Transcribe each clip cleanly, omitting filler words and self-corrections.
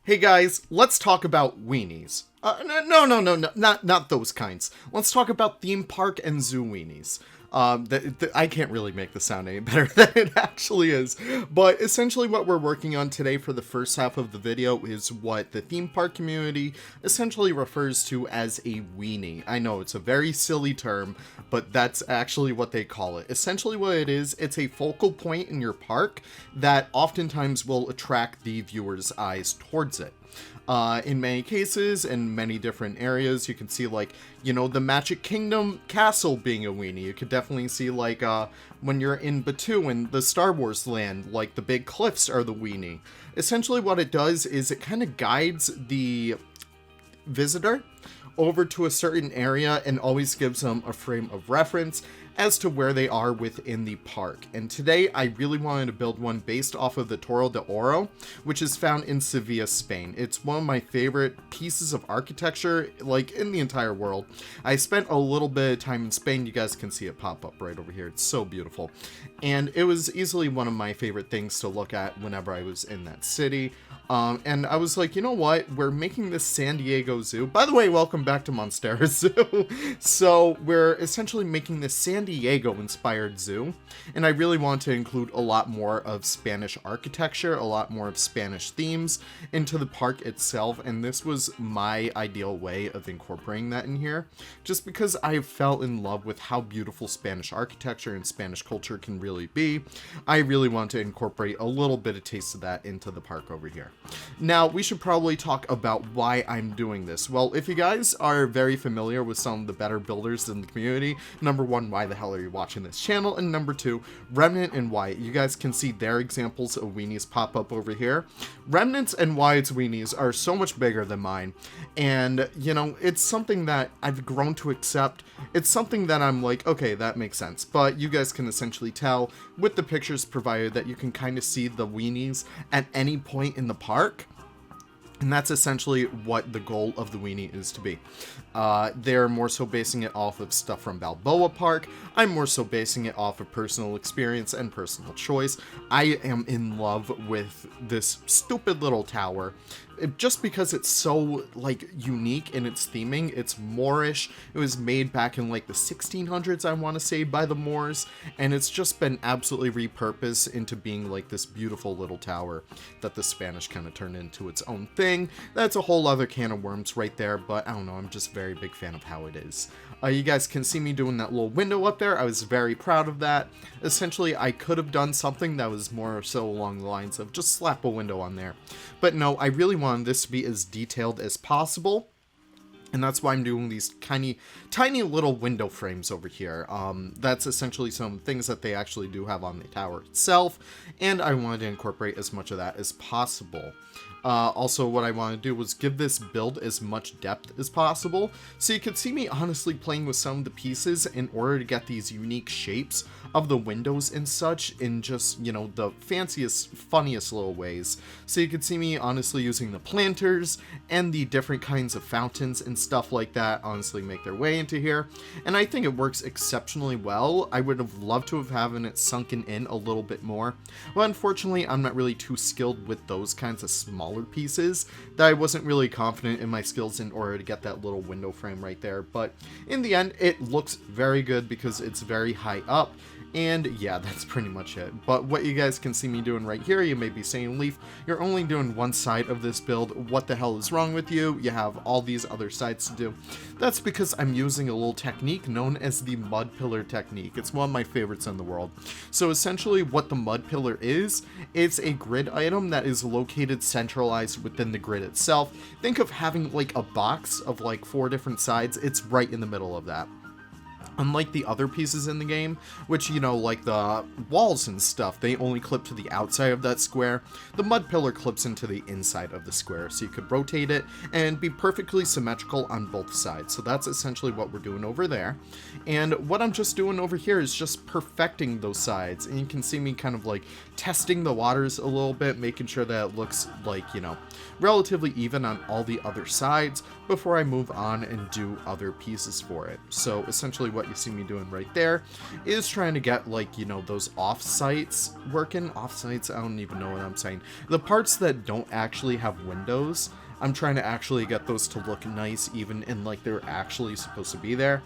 Hey guys, let's talk about weenies. No, not those kinds. Let's talk about theme park and zoo weenies. I can't really make this sound any better than it actually is. But essentially what we're working on today for the first half of the video is what the theme park community essentially refers to as a weenie. I know it's a very silly term, but that's actually what they call it. Essentially what it is, it's a focal point in your park that oftentimes will attract the viewer's eyes towards it. In many cases, in many different areas, you can see, like, you know, the Magic Kingdom castle being a weenie. You could definitely see, like, when you're in Batuu in the Star Wars land, like, the big cliffs are the weenie. Essentially what it does is it kind of guides the visitor over to a certain area and always gives them a frame of reference as to where they are within the park. And today I really wanted to build one based off of the Torre de Oro, which is found in Sevilla, Spain. It's one of my favorite pieces of architecture, like, in the entire world. I spent a little bit of time in Spain. You guys can see it pop up right over here. It's so beautiful. And it was easily one of my favorite things to look at whenever I was in that city. And I was like, you know what? We're making this San Diego Zoo. By the way, welcome back to Monsteros Zoo. So we're essentially making this San Diego inspired zoo, and I really want to include a lot more of Spanish architecture, a lot more of Spanish themes into the park itself, and this was my ideal way of incorporating that in here, just because I fell in love with how beautiful Spanish architecture and Spanish culture can really be. I really want to incorporate a little bit of taste of that into the park over here. Now, we should probably talk about why I'm doing this. Well, if you guys are very familiar with some of the better builders in the community, number one, why the hell are you watching this channel? And number two, Remnant and Wyatt. You guys can see their examples of weenies pop up over here. Remnant's and Wyatt's weenies are so much bigger than mine, and you know, it's something that I've grown to accept. It's something that I'm like, okay, that makes sense. But you guys can essentially tell with the pictures provided that you can kind of see the weenies at any point in the park. And that's essentially what the goal of the weenie is to be. They're more so basing it off of stuff from Balboa Park. I'm more so basing it off of personal experience and personal choice. I am in love with this stupid little tower. Just because it's so, like, unique in its theming. It's Moorish. It was made back in, like, the 1600s, I want to say, by the Moors. And it's just been absolutely repurposed into being, like, this beautiful little tower that the Spanish kind of turned into its own thing. That's a whole other can of worms right there, but I don't know, I'm just a very big fan of how it is. You guys can see me doing that little window up there. I was very proud of that. Essentially, I could have done something that was more so along the lines of just slap a window on there. But no, I really wanted this to be as detailed as possible. And that's why I'm doing these tiny little window frames over here. That's essentially some things that they actually do have on the tower itself. And I wanted to incorporate as much of that as possible. Also, what I want to do was give this build as much depth as possible, so you could see me honestly playing with some of the pieces in order to get these unique shapes of the windows and such in just, you know, the fanciest, funniest little ways. So you could see me honestly using the planters and the different kinds of fountains and stuff like that honestly make their way into here, and I think it works exceptionally well. I would have loved to have having it sunken in a little bit more, but unfortunately I'm not really too skilled with those kinds of smaller pieces that I wasn't really confident in my skills in order to get that little window frame right there. But in the end, it looks very good because it's very high up. And yeah, that's pretty much it. But what you guys can see me doing right here, you may be saying, Leaf, you're only doing one side of this build. What the hell is wrong with you? You have all these other sides to do. That's because I'm using a little technique known as the mud pillar technique. It's one of my favorites in the world. So essentially what the mud pillar is, it's a grid item that is located centralized within the grid itself. Think of having like a box of like 4 different sides. It's right in the middle of that. Unlike the other pieces in the game, which, you know, like the walls and stuff, they only clip to the outside of that square, the mud pillar clips into the inside of the square, so you could rotate it and be perfectly symmetrical on both sides. So that's essentially what we're doing over there. And what I'm just doing over here is just perfecting those sides, and you can see me kind of like testing the waters a little bit, making sure that it looks like, you know, relatively even on all the other sides before I move on and do other pieces for it. So essentially what you see me doing right there is trying to get, like, you know, those offsites working. Offsites, I don't even know what I'm saying. The parts that don't actually have windows, I'm trying to actually get those to look nice, even in, like, they're actually supposed to be there.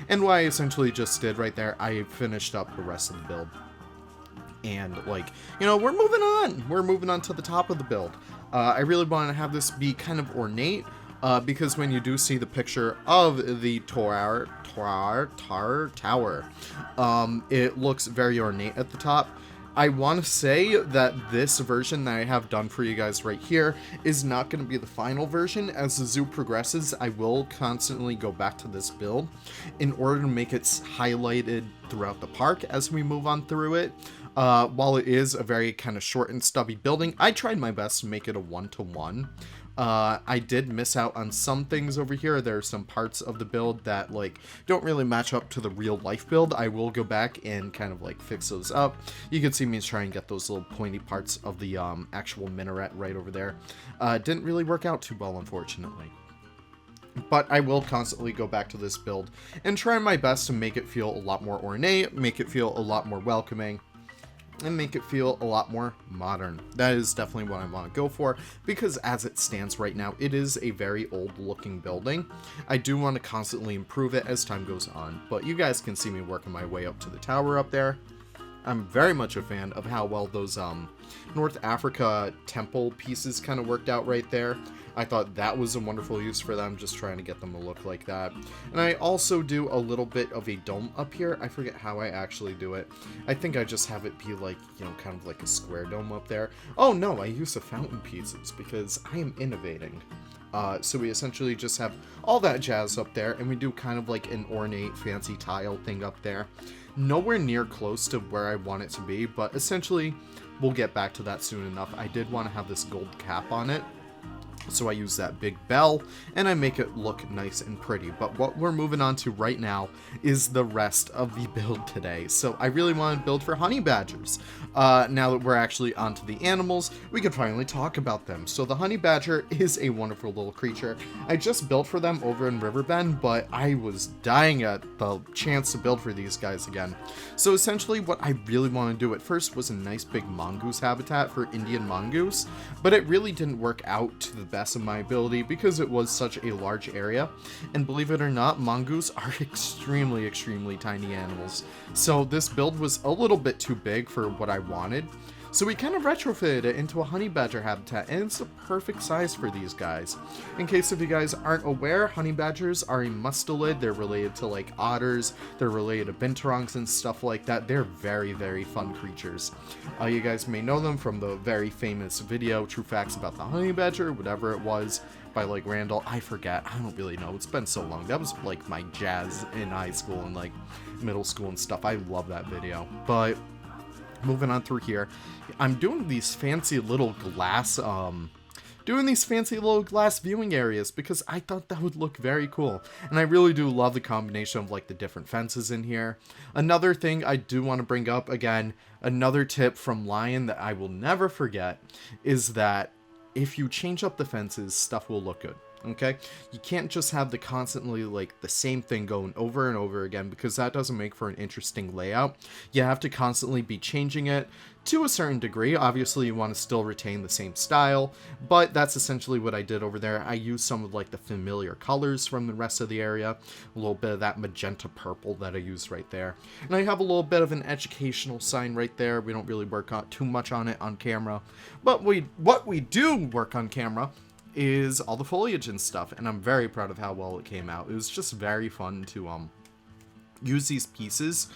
And what I essentially just did right there, I finished up the rest of the build. And, like, you know, we're moving on. We're moving on to the top of the build. I really want to have this be kind of ornate, because when you do see the picture of the tower, it looks very ornate at the top. I want to say that this version that I have done for you guys right here is not going to be the final version. As the zoo progresses, I will constantly go back to this build in order to make it highlighted throughout the park as we move on through it. While it is a very kind of short and stubby building, I tried my best to make it a 1-to-1. I did miss out on some things over here. There are some parts of the build that, like, don't really match up to the real life build. I will go back and kind of, like, fix those up. You can see me try and get those little pointy parts of the actual minaret right over there. Didn't really work out too well, unfortunately. But I will constantly go back to this build and try my best to make it feel a lot more ornate, make it feel a lot more welcoming, and make it feel a lot more modern. That is definitely what I want to go for, because as it stands right now, it is a very old looking building. I do want to constantly improve it as time goes on, but you guys can see me working my way up to the tower up there. I'm very much a fan of how well those North Africa temple pieces kind of worked out right there. I thought that was a wonderful use for them, just trying to get them to look like that. And I also do a little bit of a dome up here. I forget how I actually do it. I think I just have it be like, you know, kind of like a square dome up there. Oh no, I use the fountain pieces because I am innovating. So we essentially just have all that jazz up there, and we do kind of like an ornate fancy tile thing up there. Nowhere near close to where I want it to be, but essentially we'll get back to that soon enough. I did want to have this gold cap on it, so I use that big bell and I make it look nice and pretty. But what we're moving on to right now is the rest of the build today. So I really want to build for honey badgers. Now that we're actually onto the animals, we can finally talk about them. So the honey badger is a wonderful little creature. I just built for them over in Riverbend, but I was dying at the chance to build for these guys again. So essentially what I really want to do at first was a nice big mongoose habitat for Indian mongoose, but it really didn't work out to the best of my ability because it was such a large area. And believe it or not, mongoose are extremely tiny animals. So this build was a little bit too big for what I wanted. So we kind of retrofitted it into a honey badger habitat, and it's the perfect size for these guys. In case if you guys aren't aware, honey badgers are a mustelid. They're related to like otters, they're related to binturongs and stuff like that. They're very fun creatures. You guys may know them from the very famous video, True Facts About the Honey Badger, whatever it was, by like Randall. I forget, I don't really know, it's been so long. That was like my jazz in high school and like middle school and stuff. I love that video. But moving on through here, I'm doing these fancy little glass viewing areas because I thought that would look very cool. And I really do love the combination of like the different fences in here. Another thing I do want to bring up, again, another tip from Lion that I will never forget, is that if you change up the fences, stuff will look good. Okay, you can't just have the constantly like the same thing going over and over again, because that doesn't make for an interesting layout. You have to constantly be changing it to a certain degree. Obviously you want to still retain the same style, but that's essentially what I did over there. I used some of like the familiar colors from the rest of the area, a little bit of that magenta purple that I used right there, and I have a little bit of an educational sign right there. We don't really work on too much on it on camera, but what we do work on camera is all the foliage and stuff, and I'm very proud of how well it came out. It was just very fun to use these pieces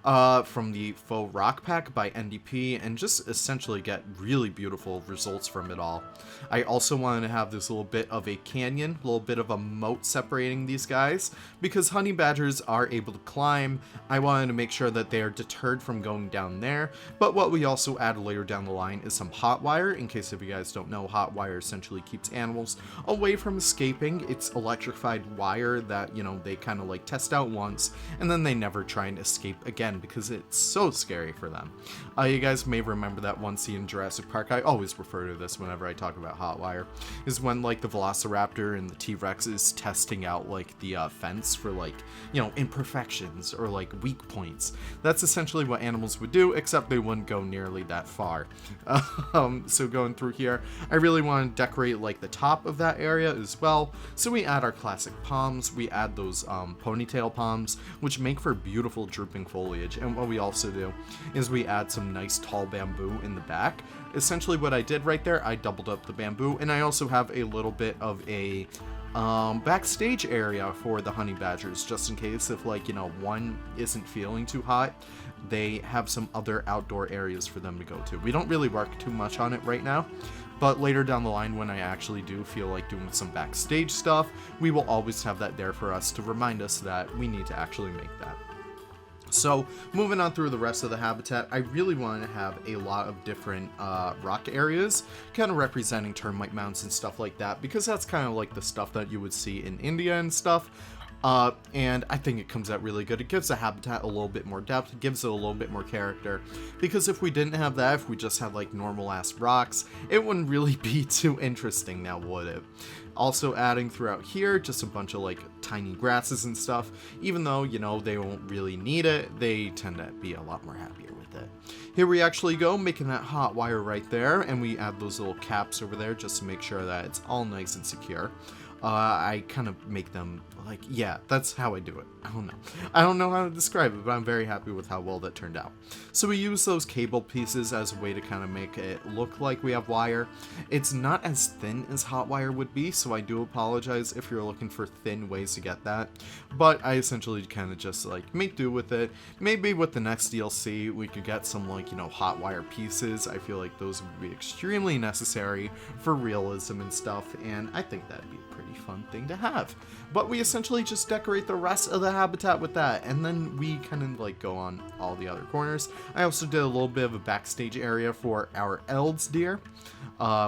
from the faux rock pack by NDP and just essentially get really beautiful results from it all. I also wanted to have this little bit of a canyon, a little bit of a moat separating these guys, because honey badgers are able to climb. I wanted to make sure that they are deterred from going down there, but what we also add later down the line is some hot wire. In case if you guys don't know, hot wire essentially keeps animals away from escaping. It's electrified wire that, you know, they kind of like test out once and then they never try and escape again again because it's so scary for them. You guys may remember that one scene in Jurassic Park. I always refer to this whenever I talk about Hotwire, is when like the Velociraptor and the T-Rex is testing out like the fence for like, you know, imperfections or like weak points. That's essentially what animals would do, except they wouldn't go nearly that far. So going through here, I really want to decorate like the top of that area as well. So we add our classic palms, we add those ponytail palms, which make for beautiful drooping foliage. And what we also do is we add some nice tall bamboo in the back. Essentially what I did right there, I doubled up the bamboo, and I also have a little bit of a backstage area for the honey badgers, just in case if, like, you know, one isn't feeling too hot, they have some other outdoor areas for them to go to. We don't really work too much on it right now, but later down the line, when I actually do feel like doing some backstage stuff, we will always have that there for us to remind us that we need to actually make that. So moving on through the rest of the habitat, I really want to have a lot of different rock areas, kind of representing termite mounds and stuff like that, because that's kind of like the stuff that you would see in India and stuff. And I think it comes out really good. It gives the habitat a little bit more depth, it gives it a little bit more character, because if we didn't have that, if we just had like normal ass rocks, it wouldn't really be too interesting now, would it? Also adding throughout here just a bunch of like tiny grasses and stuff. Even though, you know, they won't really need it, they tend to be a lot more happier with it. Here we actually go, making that hot wire right there, and we add those little caps over there just to make sure that it's all nice and secure. I kind of make them like, yeah, that's how I do it. I don't know how to describe it, but I'm very happy with how well that turned out. So we use those cable pieces as a way to kind of make it look like we have wire. It's not as thin as hot wire would be, so I do apologize if you're looking for thin ways to get that, but I essentially kind of just like make do with it. Maybe with the next DLC we could get some, like, you know, hot wire pieces. I feel like those would be extremely necessary for realism and stuff, and I think that'd be a pretty fun thing to have. But we essentially just decorate the rest of the habitat with that, and then we kind of like go on all the other corners. I also did a little bit of a backstage area for our Elds deer.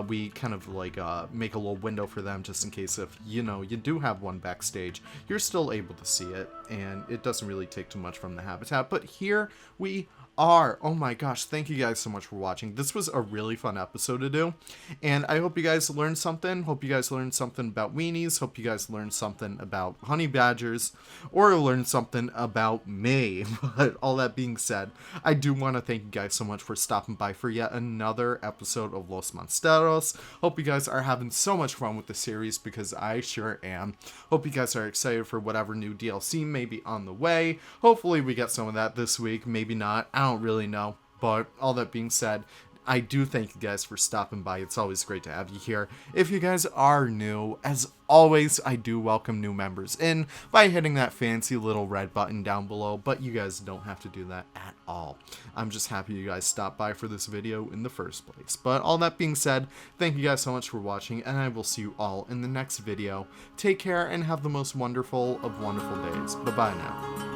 We kind of like make a little window for them just in case if, you know, you do have one backstage, you're still able to see it, and it doesn't really take too much from the habitat. But here we are. Oh my gosh, thank you guys so much for watching. This was a really fun episode to do, and I hope you guys learned something. Hope you guys learned something about weenies. Hope you guys learned something about honey badgers, or learned something about me. But all that being said, I do want to thank you guys so much for stopping by for yet another episode of Los Monsteros. Hope you guys are having so much fun with the series, because I sure am. Hope you guys are excited for whatever new DLC may be on the way. Hopefully we get some of that this week, maybe not. I don't really know, but all that being said, I do thank you guys for stopping by. It's always great to have you here. If you guys are new, as always, I do welcome new members in by hitting that fancy little red button down below, but you guys don't have to do that at all. I'm just happy you guys stopped by for this video in the first place. But all that being said, thank you guys so much for watching, and I will see you all in the next video. Take care and have the most wonderful of wonderful days. Bye-bye now.